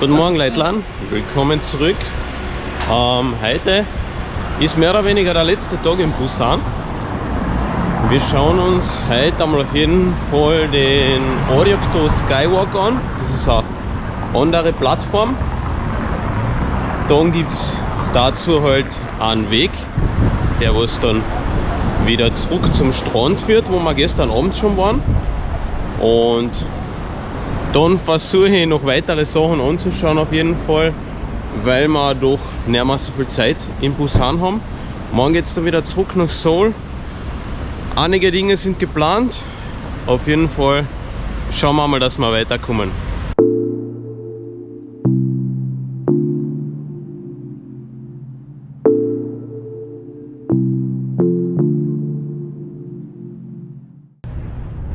Guten Morgen Leutlein, willkommen zurück. Heute ist mehr oder weniger der letzte Tag in Busan. Wir schauen uns heute einmal auf jeden Fall den Oryokto Skywalk an. Das ist eine andere Plattform. Dann gibt es dazu halt einen Weg, der was dann wieder zurück zum Strand führt, wo wir gestern Abend schon waren. Und dann versuche ich noch weitere Sachen anzuschauen auf jeden Fall, weil wir doch nicht mehr so viel Zeit in Busan haben. Morgen geht es dann wieder zurück nach Seoul. Einige Dinge sind geplant. Auf jeden Fall schauen wir mal, dass wir weiterkommen.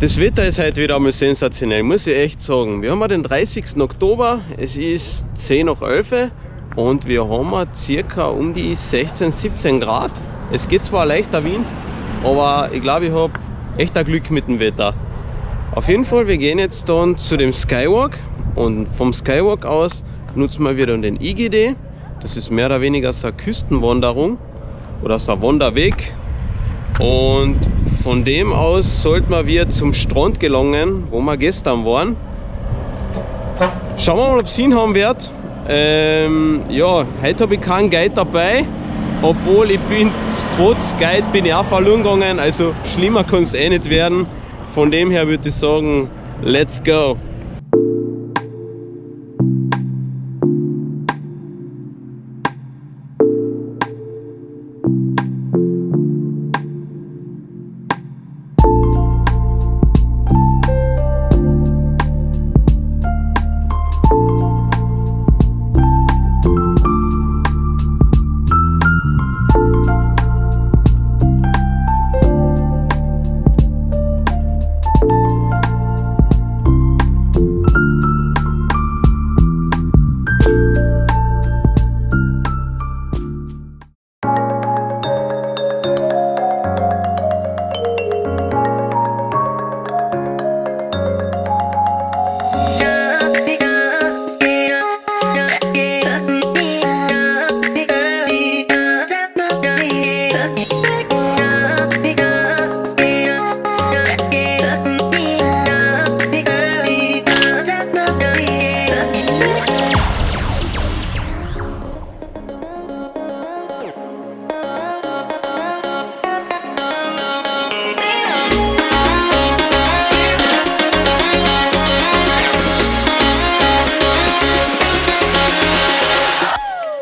Das Wetter ist heute wieder einmal sensationell, muss ich echt sagen. Wir haben den 30. Oktober, es ist 10 nach 11 und wir haben circa um die 16, 17 Grad. Es geht zwar ein leichter Wind, aber ich glaube, ich habe echt ein Glück mit dem Wetter. Auf jeden Fall, wir gehen jetzt dann zu dem Skywalk und vom Skywalk aus nutzen wir wieder den IGD. Das ist mehr oder weniger so eine Küstenwanderung oder so ein Wanderweg. Und von dem aus sollten wir wieder zum Strand gelangen, wo wir gestern waren. Schauen wir mal, ob es hinhauen wird. Ja, heute habe ich keinen Guide dabei, obwohl ich bin trotz Guide bin ich auch verloren gegangen, also schlimmer kann es eh nicht werden. Von dem her würde ich sagen, let's go!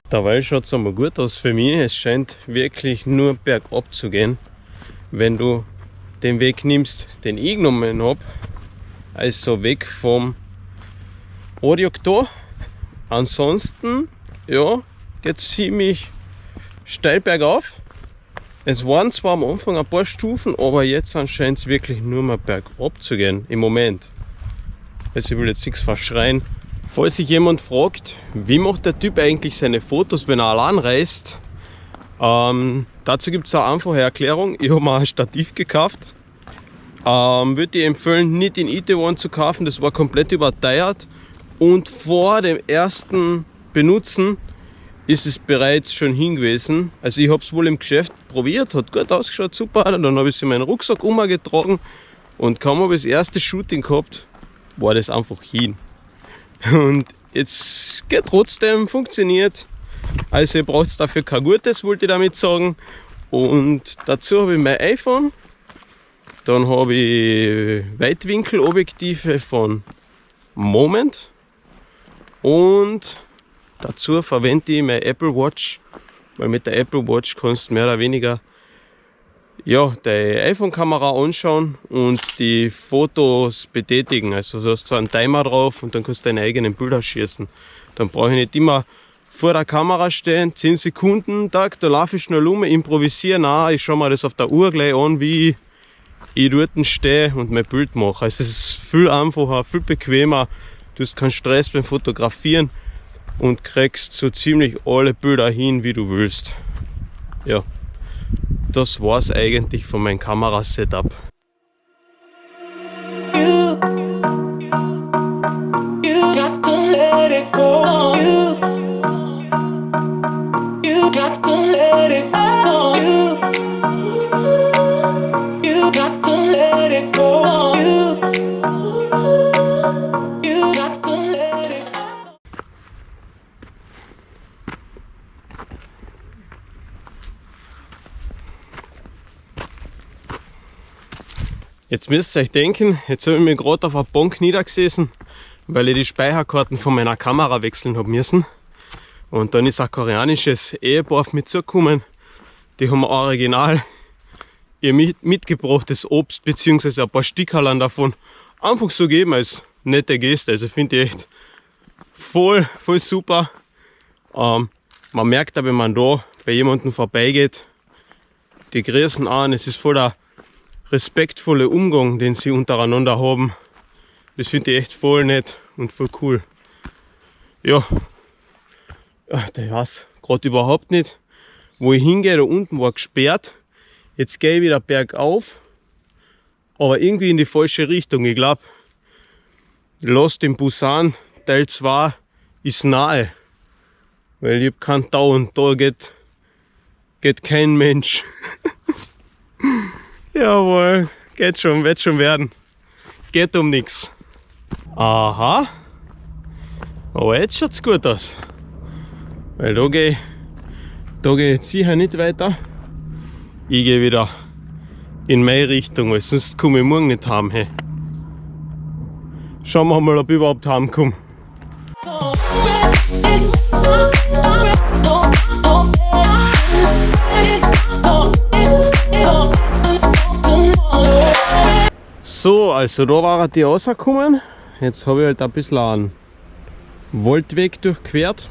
Dabei schaut es einmal gut aus für mich. Es scheint wirklich nur bergab zu gehen. Wenn du den Weg nimmst, den ich genommen habe, also weg vom Oryokto. Ansonsten, ja, geht es ziemlich steil bergauf. Es waren zwar am Anfang ein paar Stufen, aber jetzt scheint es wirklich nur mal bergab zu gehen im Moment. Also ich will jetzt nichts verschreien. Falls sich jemand fragt, wie macht der Typ eigentlich seine Fotos, wenn er allein reist, dazu gibt es eine einfache Erklärung. Ich habe mir ein Stativ gekauft. Würde ich empfehlen, nicht in Itaewon zu kaufen, das war komplett überteuert. Und vor dem ersten Benutzen ist es bereits schon hin gewesen. Also ich habe es wohl im Geschäft probiert, hat gut ausgeschaut, super. Dann habe ich es in meinen Rucksack umgetragen und kaum habe ich das erste Shooting gehabt, war das einfach hin. Und jetzt geht trotzdem, funktioniert. Also ihr braucht dafür kein Gutes, wollte ich damit sagen. Und dazu habe ich mein iPhone. Dann habe ich Weitwinkelobjektive von Moment. Und dazu verwende ich meine Apple Watch. Weil mit der Apple Watch kannst du mehr oder weniger ja, die iPhone-Kamera anschauen und die Fotos betätigen. Also du hast so einen Timer drauf und dann kannst du deine eigenen Bilder schießen. Dann brauche ich nicht immer vor der Kamera stehen, 10 Sekunden, da laufe ich schnell um, improvisiere. Nein, ich schaue mir das auf der Uhr gleich an, wie ich dort stehe und mein Bild mache. Also es ist viel einfacher, viel bequemer. Du hast keinen Stress beim Fotografieren und kriegst so ziemlich alle Bilder hin, wie du willst. Ja. Das war's eigentlich von meinem Kamerasetup. You got to let it go. Jetzt müsst ihr euch denken, jetzt habe ich mich gerade auf eine Bank niedergesessen, weil ich die Speicherkarten von meiner Kamera wechseln habe müssen. Und dann ist ein koreanisches Ehepaar auf mich zugekommen. Die haben original ihr mitgebrachtes Obst bzw. ein paar Stickerln davon einfach so geben als nette Geste. Also finde ich echt voll super. Man merkt aber, wenn man da bei jemandem vorbeigeht, die grüßen an, es ist voll der respektvolle Umgang, den sie untereinander haben. Das finde ich echt voll nett und voll cool. Ja, ich weiß gerade überhaupt nicht, wo ich hingehe. Da unten war gesperrt. Jetzt gehe ich wieder bergauf, aber irgendwie in die falsche Richtung. Ich glaube, Lost in Busan Teil 2 ist nahe, weil ich habe keinen Tau und da geht kein Mensch. Jawohl, geht schon, wird schon werden. Geht um nichts. Aha, aber jetzt schaut es gut aus. Weil da gehe ich jetzt sicher nicht weiter. Ich gehe wieder in meine Richtung, weil sonst komme ich morgen nicht heim. Hey. Schauen wir mal, ob ich überhaupt heimkomme. So, also da war die rausgekommen. Jetzt habe ich halt ein bisschen einen Waldweg durchquert.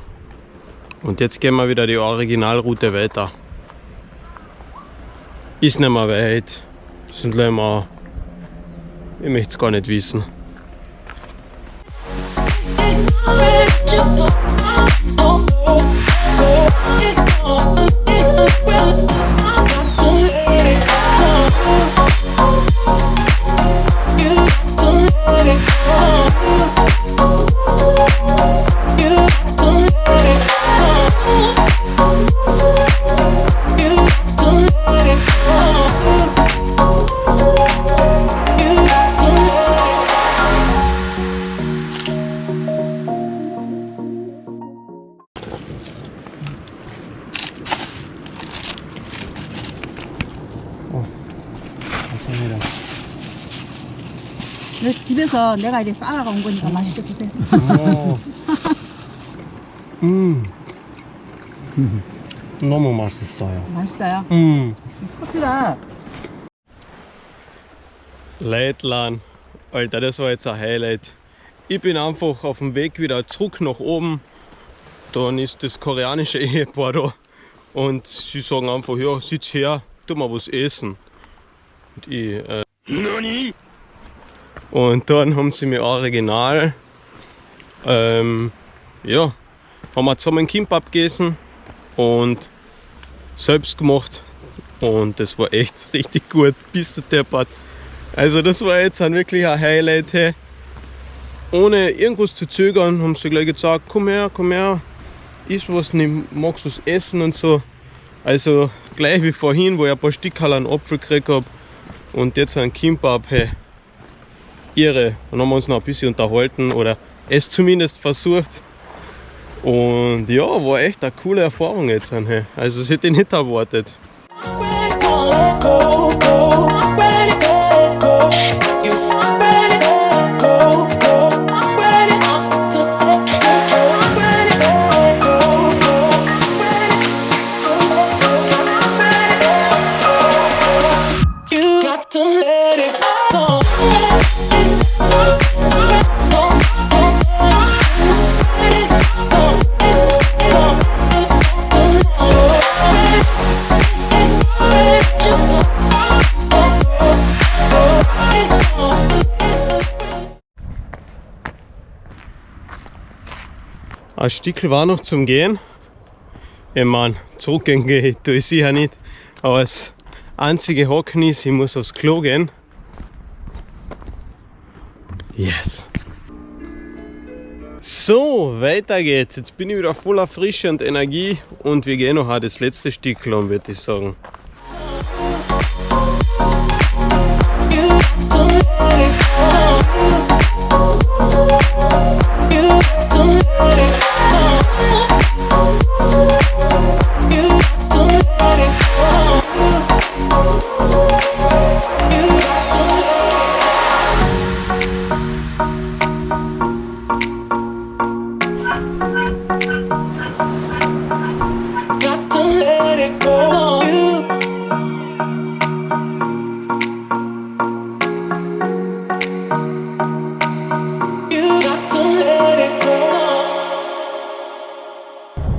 Und jetzt gehen wir wieder die Originalroute weiter. Ist nicht mehr weit. Sind gleich mal. Ich möchte es gar nicht wissen. 집에서 내가 이렇게 싸라가 온 거니까 맛있게 드세요. 너무 맛있어요. 맛있어요? 커피가 Leitlan, Alter, das war jetzt ein Highlight. Ich bin einfach auf dem Weg wieder zurück nach oben. Dann ist das koreanische Ehepaar da und sie sagen einfach, ja, sitz her, tu mal was essen. Und ich, Nani? Und dann haben sie mir original, ja, haben wir zusammen Kimbap gegessen und selbst gemacht. Und das war echt richtig gut, bis der Deppert. Also das war jetzt wirklich ein Highlight. Hey. Ohne irgendwas zu zögern haben sie gleich gesagt, komm her, iss was, magst du was essen und so. Also gleich wie vorhin, wo ich ein paar Stickerl an Apfel gekriegt habe und jetzt ein Kimbap. Hey. Irre. Dann haben wir uns noch ein bisschen unterhalten oder es zumindest versucht. Und ja, war echt eine coole Erfahrung jetzt. Hey. Also das hätte ich nicht erwartet. Ein Stückchen war noch zum Gehen. Ich meine, zurückgehen tue ich sicher nicht. Aber das einzige Haken ist, ich muss aufs Klo gehen. Yes! So, weiter geht's. Jetzt bin ich wieder voller Frische und Energie und wir gehen noch das letzte Stück lang, würde ich sagen.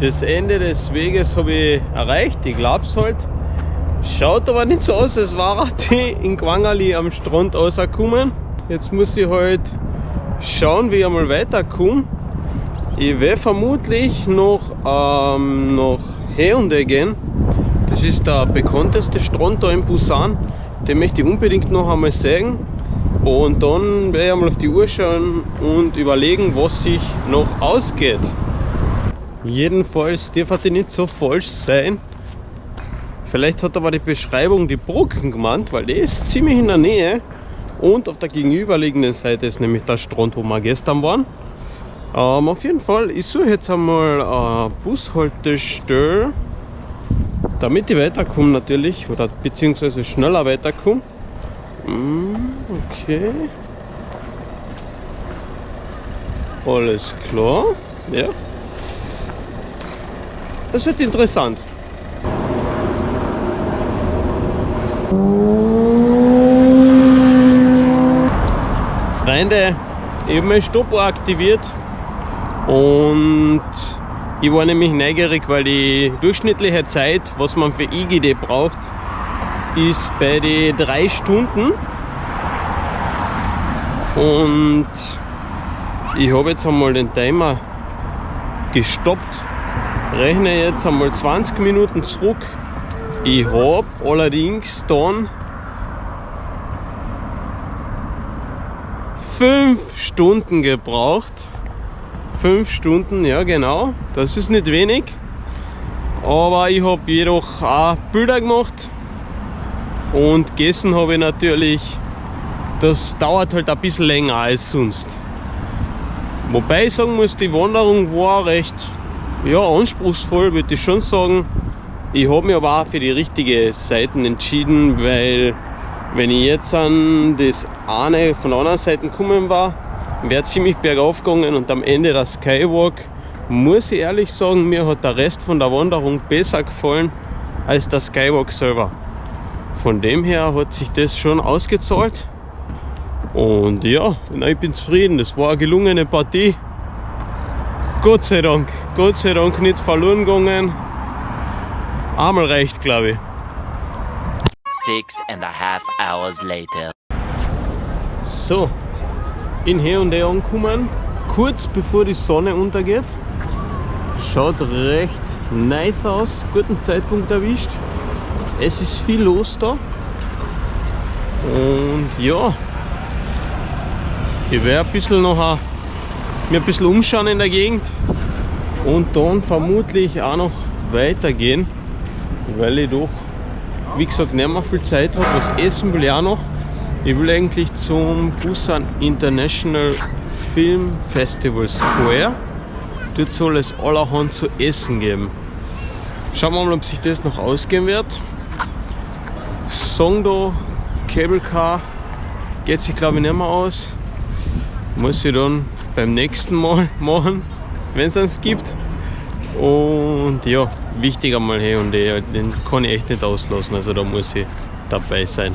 Das Ende des Weges habe ich erreicht, ich glaube es halt. Schaut aber nicht so aus, als war die in Gwangali am Strand rausgekommen. Jetzt muss ich halt schauen, wie ich einmal weiterkomme. Ich werde vermutlich noch nach Haeundae gehen. Das ist der bekannteste Strand da in Busan. Den möchte ich unbedingt noch einmal sehen. Und dann werde ich einmal auf die Uhr schauen und überlegen, was sich noch ausgeht. Jedenfalls dürfte die nicht so falsch sein. Vielleicht hat aber die Beschreibung die Brücken gemeint, weil die ist ziemlich in der Nähe. Und auf der gegenüberliegenden Seite ist nämlich der Strand, wo wir gestern waren. Auf jeden Fall, ich suche jetzt einmal eine Bushaltestelle, damit ich weiterkomme natürlich, oder beziehungsweise schneller weiterkomme. Okay. Alles klar. Ja. Das wird interessant. Freunde, ich habe mein Stoppuhr aktiviert und ich war nämlich neugierig, weil die durchschnittliche Zeit, was man für IGD braucht, ist bei den 3 Stunden. Und ich habe jetzt einmal den Timer gestoppt, rechne jetzt einmal 20 Minuten zurück. Ich habe allerdings dann 5 Stunden gebraucht. 5 Stunden, ja genau, das ist nicht wenig. Aber ich habe jedoch auch Bilder gemacht und gegessen habe ich natürlich. Das dauert halt ein bisschen länger als sonst. Wobei ich sagen muss, die Wanderung war recht anspruchsvoll, würde ich schon sagen. Ich habe mich aber auch für die richtige Seiten entschieden, weil wenn ich jetzt an das eine von der anderen Seite gekommen war, wäre ziemlich bergauf gegangen und am Ende der Skywalk, muss ich ehrlich sagen, mir hat der Rest von der Wanderung besser gefallen als der Skywalk selber. Von dem her hat sich das schon ausgezahlt. Und ja, ich bin zufrieden, das war eine gelungene Partie. Gott sei Dank nicht verloren gegangen. Einmal reicht, glaube ich. 6.5 hours later. So, in Haeundae angekommen, kurz bevor die Sonne untergeht. Schaut recht nice aus, guten Zeitpunkt erwischt. Es ist viel los da. Und ja, ich werde mir ein bisschen umschauen in der Gegend und dann vermutlich auch noch weitergehen, weil ich doch, wie gesagt, nicht mehr viel Zeit habe. Was essen will ich auch noch. Ich will eigentlich zum Busan International Film Festival Square. Dort soll es allerhand zu essen geben. Schauen wir mal, ob sich das noch ausgehen wird. Songdo Cable Car geht sich, glaube ich, nicht mehr aus. Muss ich dann beim nächsten Mal machen, wenn es eins gibt. Und ja, wichtig einmal Haeundae, den kann ich echt nicht auslassen, also da muss ich dabei sein.